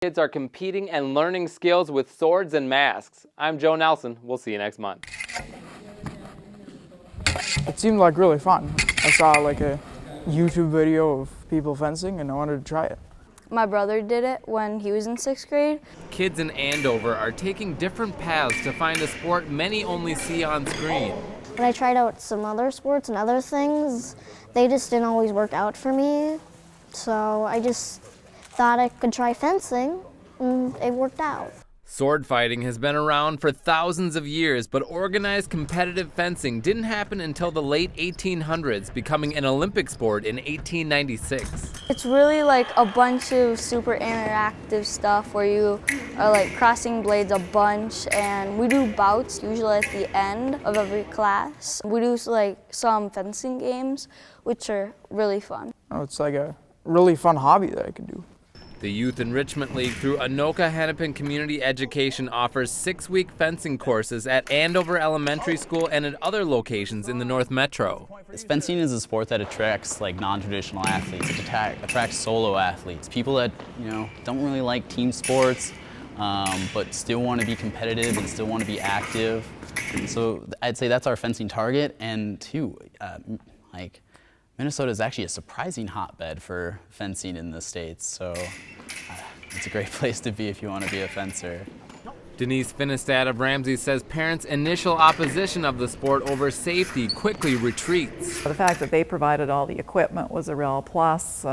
Kids are competing and learning skills with swords and masks. I'm Joe Nelson. We'll see you next month. It seemed like really fun. I saw like a YouTube video of people fencing and I wanted to try it. My brother did it when he was in 6th grade. Kids in Andover are taking different paths to find a sport many only see on screen. When I tried out some other sports and other things, they just didn't always work out for me. So I just thought I could try fencing, and it worked out. Sword fighting has been around for thousands of years, but organized competitive fencing didn't happen until the late 1800s, becoming an Olympic sport in 1896. It's really like a bunch of super interactive stuff where you are like crossing blades a bunch, and we do bouts usually at the end of every class. We do like some fencing games, which are really fun. Oh, it's like a really fun hobby that I could do. The Youth Enrichment League through Anoka Hennepin Community Education offers 6-week fencing courses at Andover Elementary School and at other locations in the North Metro. Fencing is a sport that attracts like non-traditional athletes. It attracts solo athletes, people that don't really like team sports, but still want to be competitive and still want to be active. So I'd say that's our fencing target. And too, Minnesota is actually a surprising hotbed for fencing in the States, so it's a great place to be if you want to be a fencer. Denise Finestad of Ramsey says parents' initial opposition of the sport over safety quickly retreats. The fact that they provided all the equipment was a real plus.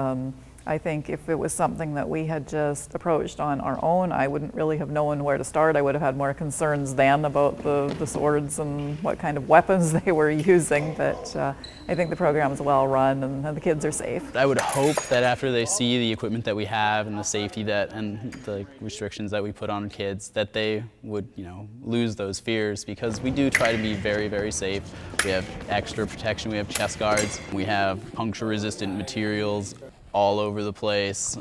I think if it was something that we had just approached on our own, I wouldn't really have known where to start. I would have had more concerns then about the swords and what kind of weapons they were using, but I think the program is well run and the kids are safe. I would hope that after they see the equipment that we have and the safety and the restrictions that we put on kids, that they would lose those fears, because we do try to be very, very safe. We have extra protection, we have chest guards, we have puncture resistant materials all over the place.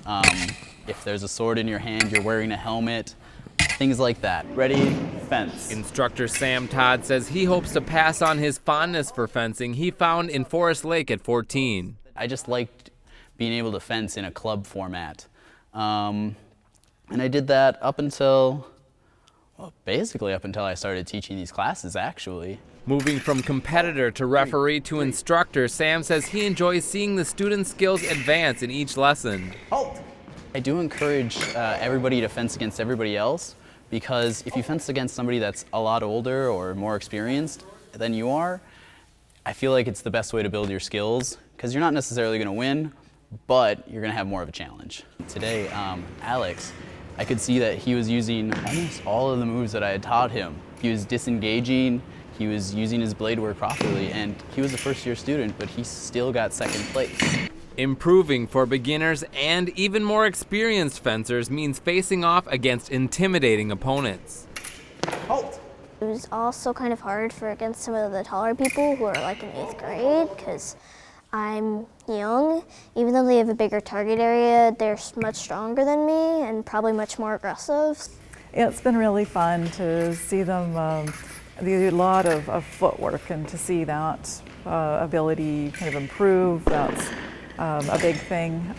If there's a sword in your hand, you're wearing a helmet, things like that. Ready, fence. Instructor Sam Todd says he hopes to pass on his fondness for fencing he found in Forest Lake at 14. I just liked being able to fence in a club format. And I did that basically up until I started teaching these classes, actually. Moving from competitor to referee to instructor, Sam says he enjoys seeing the students' skills advance in each lesson. Halt! I do encourage everybody to fence against everybody else, because if you fence against somebody that's a lot older or more experienced than you are, I feel like it's the best way to build your skills, because you're not necessarily going to win, but you're going to have more of a challenge. Today, Alex, I could see that he was using almost all of the moves that I had taught him. He was disengaging, he was using his blade work properly, and he was a first-year student, but he still got second place. Improving for beginners and even more experienced fencers means facing off against intimidating opponents. Halt! It was also kind of hard against some of the taller people who are like in 8th grade, because I'm young. Even though they have a bigger target area, they're much stronger than me and probably much more aggressive. It's been really fun to see them do a lot of footwork, and to see that ability kind of improve. That's a big thing.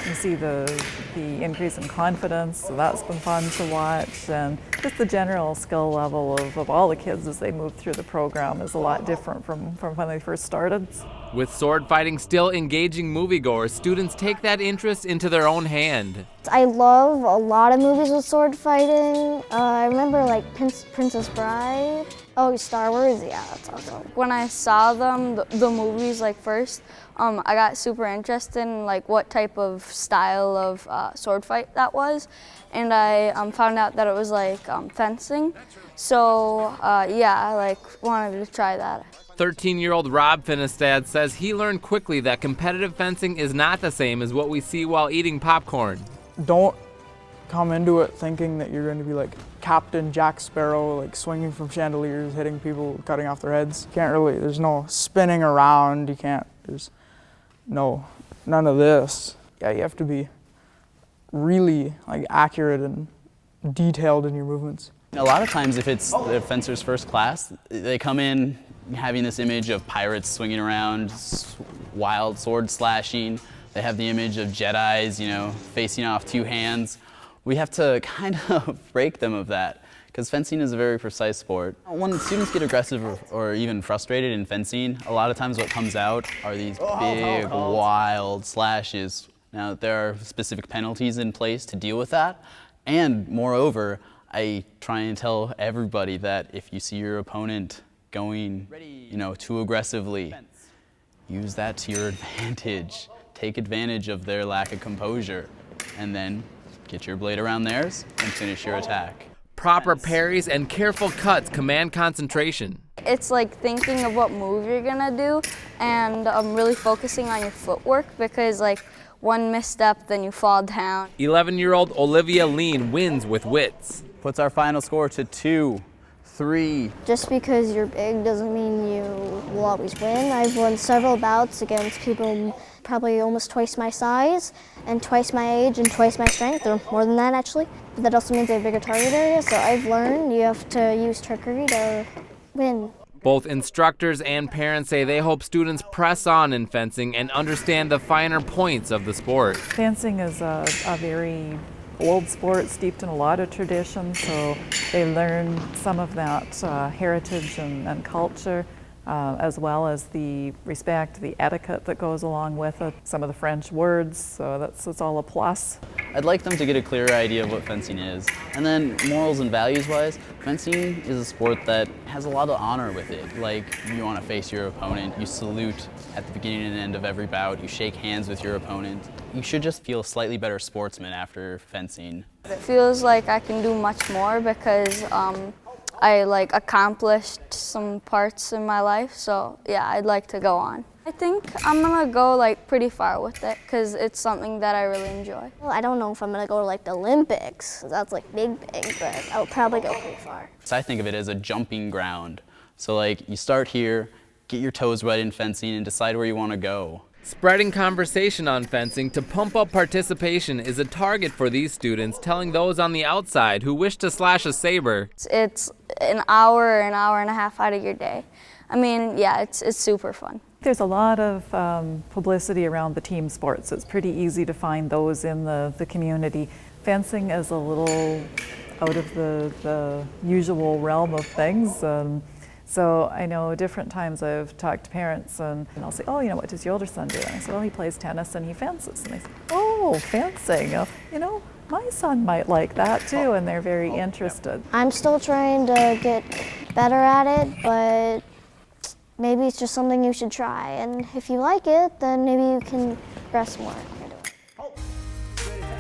You see the increase in confidence, so that's been fun to watch, and just the general skill level of all the kids as they move through the program is a lot different from when they first started. With sword fighting still engaging moviegoers, students take that interest into their own hand. I love a lot of movies with sword fighting. I remember like Princess Bride. Oh, Star Wars, yeah, that's awesome. When I saw them, the movies first, I got super interested in what type of style of sword fight that was, and I found out that it was fencing. So I wanted to try that. 13-year-old Rob Finestad says he learned quickly that competitive fencing is not the same as what we see while eating popcorn. Don't come into it thinking that you're going to be like Captain Jack Sparrow, swinging from chandeliers, hitting people, cutting off their heads. There's no spinning around, there's none of this. Yeah, you have to be really accurate and detailed in your movements. A lot of times if it's the fencer's first class, they come in having this image of pirates swinging around, wild sword slashing. They have the image of Jedis, facing off two hands. we have to kind of break them of that, because fencing is a very precise sport. When students get aggressive or even frustrated in fencing, a lot of times what comes out are these big, wild slashes. Now, there are specific penalties in place to deal with that, and moreover, I try and tell everybody that if you see your opponent going, too aggressively, use that to your advantage. Take advantage of their lack of composure, and then get your blade around theirs and finish your attack. Proper parries and careful cuts command concentration. It's like thinking of what move you're gonna do and really focusing on your footwork, because like one misstep, then you fall down. 11-year-old Olivia Lean wins with wits. Puts our final score to 2-3. Just because you're big doesn't mean you will always win. I've won several bouts against people probably almost twice my size and twice my age and twice my strength, or more than that actually. But that also means they have bigger target area, so I've learned you have to use trickery to win. Both instructors and parents say they hope students press on in fencing and understand the finer points of the sport. Fencing is a very old sport steeped in a lot of tradition, so they learn some of that heritage and culture, as well as the respect, the etiquette that goes along with it, some of the French words, so it's all a plus. I'd like them to get a clearer idea of what fencing is. And then morals and values wise, fencing is a sport that has a lot of honor with it. Like, you want to face your opponent, you salute at the beginning and end of every bout, you shake hands with your opponent. You should just feel a slightly better sportsman after fencing. It feels like I can do much more because I accomplished some parts in my life, so yeah, I'd like to go on. I think I'm gonna go pretty far with it because it's something that I really enjoy. Well, I don't know if I'm gonna go to the Olympics. That's big, but I'll probably go pretty far. So I think of it as a jumping ground. So you start here, get your toes wet in fencing, and decide where you want to go. Spreading conversation on fencing to pump up participation is a target for these students, telling those on the outside who wish to slash a saber. It's an hour and a half out of your day. I mean, yeah, it's super fun. There's a lot of publicity around the team sports. It's pretty easy to find those in the community. Fencing is a little out of the usual realm of things. So I know different times I've talked to parents and I'll say, oh, what does your older son do? And I say, well, he plays tennis and he fences. And they say, oh, fencing. My son might like that too, and they're very interested. I'm still trying to get better at it, but maybe it's just something you should try. And if you like it, then maybe you can progress more.